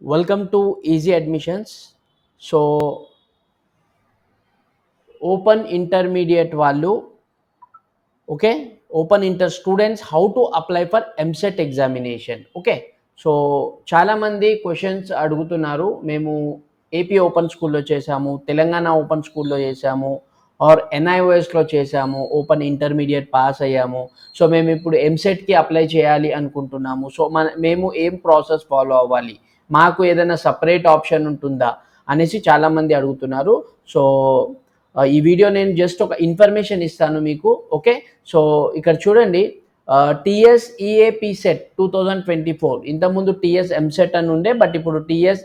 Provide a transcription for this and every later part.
Welcome to Easy Admissions. So, open intermediate వాళ్ళు okay open inter students how to apply for EAMCET examination okay so చాలామంది questions అడుగుతున్నారు మేము AP open స్కూల్లో చేసాము Telangana open స్కూల్లో చేసాము ఆర్ ఎన్ఐఓఎస్లో చేసాము ఓపెన్ ఇంటర్మీడియట్ పాస్ అయ్యాము సో మేము ఇప్పుడు ఎంసెట్కి అప్లై చేయాలి అనుకుంటున్నాము సో మేము ఏం ప్రాసెస్ ఫాలో అవ్వాలి మాకు ఏదైనా సపరేట్ ఆప్షన్ ఉంటుందా అనేసి చాలామంది అడుగుతున్నారు సో ఈ వీడియో నేను జస్ట్ ఒక ఇన్ఫర్మేషన్ ఇస్తాను మీకు ఓకే సో ఇక్కడ చూడండి టీఎస్ ఈఏపీ సెట్ 2024 ఇంతకుముందు టీఎస్ ఎంసెట్ అని ఉండే బట్ ఇప్పుడు టీఎస్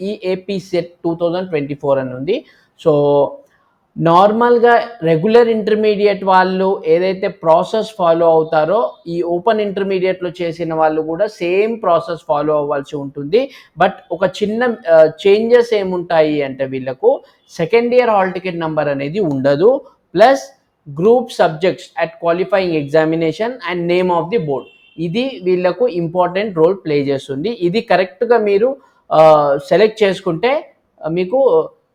ఈఏపీ సెట్ 2024 అని ఉంది సో నార్మల్గా రెగ్యులర్ ఇంటర్మీడియట్ వాళ్ళు ఏదైతే ప్రాసెస్ ఫాలో అవుతారో ఈ ఓపెన్ ఇంటర్మీడియట్లో చేసిన వాళ్ళు కూడా సేమ్ ప్రాసెస్ ఫాలో అవ్వాల్సి ఉంటుంది బట్ ఒక చిన్న చేంజెస్ ఏముంటాయి అంటే వీళ్ళకు second year hall ticket number అనేది ఉండదు plus group subjects at qualifying examination and name of the board ఇది వీళ్ళకు ఇంపార్టెంట్ రోల్ ప్లే చేస్తుంది ఇది కరెక్ట్గా మీరు సెలెక్ట్ చేసుకుంటే మీకు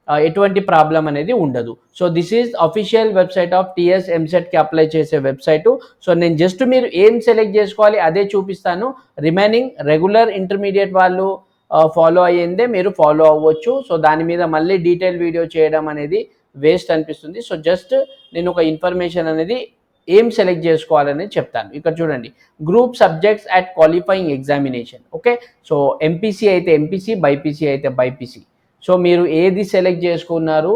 ఎటువంటి ప్రాబ్లం అనేది ఉండదు so this is official website of TS ఎంసెట్కి అప్లై చేసే వెబ్సైటు సో నేను జస్ట్ మీరు ఏం సెలెక్ట్ చేసుకోవాలి అదే చూపిస్తాను రిమైనింగ్ రెగ్యులర్ ఇంటర్మీడియట్ వాళ్ళు ఫాలో అయ్యిందే మీరు ఫాలో అవ్వచ్చు సో దాని మీద మళ్ళీ డీటెయిల్ వీడియో చేయడం అనేది వేస్ట్ అనిపిస్తుంది సో జస్ట్ నేను ఒక ఇన్ఫర్మేషన్ అనేది ఏం సెలెక్ట్ చేసుకోవాలని చెప్తాను ఇక్కడ చూడండి group subjects at qualifying examination okay so MPC అయితే ఎంపీసీ బైపీసీ అయితే బైపీసీ సో మీరు ఏది సెలెక్ట్ చేసుకున్నారు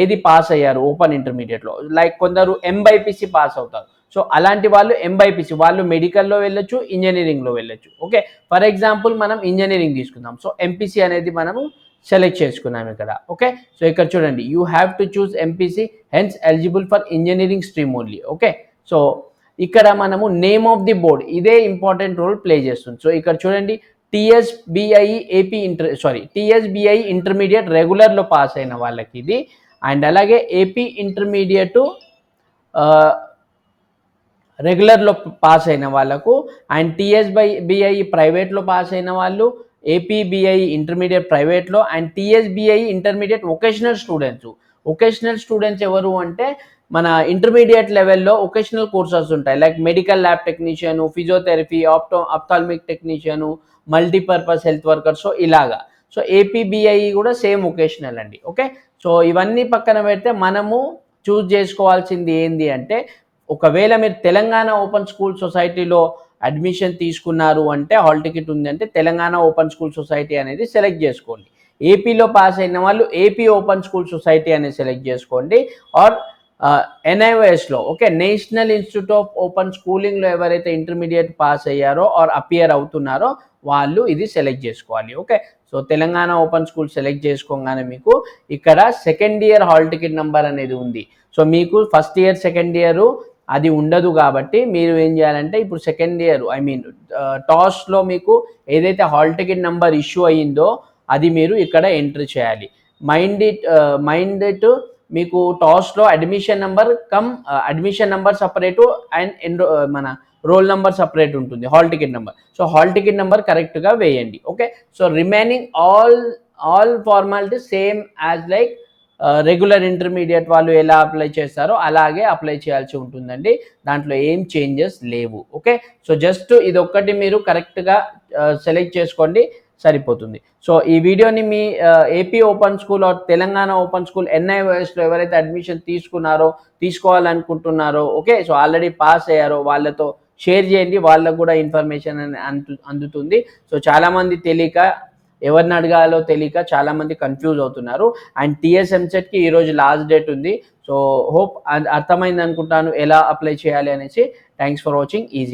ఏది పాస్ అయ్యారు ఓపెన్ ఇంటర్మీడియట్లో లైక్ కొందరు ఎంబైపీసీ పాస్ అవుతారు సో అలాంటి వాళ్ళు ఎంబైపీసీ వాళ్ళు మెడికల్లో వెళ్ళొచ్చు ఇంజనీరింగ్లో వెళ్ళొచ్చు ఓకే ఫర్ ఎగ్జాంపుల్ మనం ఇంజనీరింగ్ తీసుకుందాం సో ఎంపీసీ అనేది మనము సెలెక్ట్ చేసుకున్నాం ఇక్కడ ఓకే సో ఇక్కడ చూడండి you have to choose MPC hence eligible for engineering stream only okay so ఇక్కడ మనము నేమ్ ఆఫ్ ది బోర్డ్ ఇదే ఇంపార్టెంట్ రోల్ ప్లే చేస్తుంది సో ఇక్కడ చూడండి టీఎస్బిఐ ఇంటర్మీడియట్ రెగ్యులర్లో పాస్ అయిన వాళ్ళకి ఇది అండ్ అలాగే ఏపీ ఇంటర్మీడియట్ రెగ్యులర్లో పాస్ అయిన వాళ్ళకు అండ్ టీఎస్బిఐ ప్రైవేట్లో పాస్ అయిన వాళ్ళు ఏపీబిఐ ఇంటర్మీడియట్ ప్రైవేట్లో and TSBI intermediate vocational students ఎవరు అంటే మన ఇంటర్మీడియట్ లెవెల్లో వొకేషనల్ కోర్సెస్ ఉంటాయి like medical lab technician physiotherapy ophthalmic technician multipurpose health worker so ఇలాగా సో ఏపీబిఐ కూడా సేమ్ వొకేషనల్ అండి ఓకే సో ఇవన్నీ పక్కన పెడితే మనము చూస్ చేసుకోవాల్సింది ఏంది అంటే ఒకవేళ మీరు తెలంగాణ ఓపెన్ స్కూల్ సొసైటీలో అడ్మిషన్ తీసుకున్నారు అంటే హాల్ టికెట్ ఉంది అంటే తెలంగాణ ఓపెన్ స్కూల్ సొసైటీ అనేది సెలెక్ట్ చేసుకోండి ఏపీలో పాస్ అయిన వాళ్ళు ఏపీ ఓపెన్ స్కూల్ సొసైటీ అనేది సెలెక్ట్ చేసుకోండి ఆర్ ఎన్ఐఓఎస్లో okay national institute of open స్కూలింగ్లో ఎవరైతే ఇంటర్మీడియట్ పాస్ అయ్యారో ఆర్ అపియర్ అవుతున్నారో వాళ్ళు ఇది సెలెక్ట్ చేసుకోవాలి okay so Telangana open school select చేసుకోగానే మీకు ఇక్కడ second year hall ticket number అనేది ఉంది సో మీకు ఫస్ట్ ఇయర్ సెకండ్ ఇయర్ అది ఉండదు కాబట్టి మీరు ఏం చేయాలంటే ఇప్పుడు సెకండ్ ఇయర్ టాస్లో మీకు ఏదైతే హాల్ టికెట్ నెంబర్ ఇష్యూ అయ్యిందో అది మీరు ఇక్కడ ఎంటర్ చేయాలి మైండ్ ఇట్ మీకు టాస్లో అడ్మిషన్ నెంబర్ సపరేటు అండ్ మన రోల్ నెంబర్ సపరేట్ ఉంటుంది hall ticket number so hall ticket number కరెక్ట్గా వేయండి okay so remaining all formality same as like regular intermediate వాళ్ళు ఎలా అప్లై చేస్తారో అలాగే అప్లై చేయాల్సి ఉంటుందండి దాంట్లో ఏం చేంజెస్ లేవు ఓకే సో జస్ట్ ఇది ఒక్కటి మీరు కరెక్ట్గా సెలెక్ట్ చేసుకోండి సరిపోతుంది సో ఈ వీడియోని మీ AP open school Telangana open school ఎన్ఐఓఎస్లో ఎవరైతే అడ్మిషన్ తీసుకోవాలనుకుంటున్నారో ఓకే సో ఆల్రెడీ పాస్ అయ్యారో వాళ్ళతో షేర్ చేయండి వాళ్ళకు కూడా ఇన్ఫర్మేషన్ అందుతుంది సో చాలామంది తెలియక ఎవరిని అడగాలో తెలియక చాలామంది కన్ఫ్యూజ్ అవుతున్నారు అండ్ టీఎస్ ఎంసెట్కి ఈరోజు లాస్ట్ డేట్ ఉంది సో హోప్ అర్థమైంది అనుకుంటాను ఎలా అప్లై చేయాలి అనేసి థ్యాంక్స్ ఫర్ వాచింగ్ ఈజీ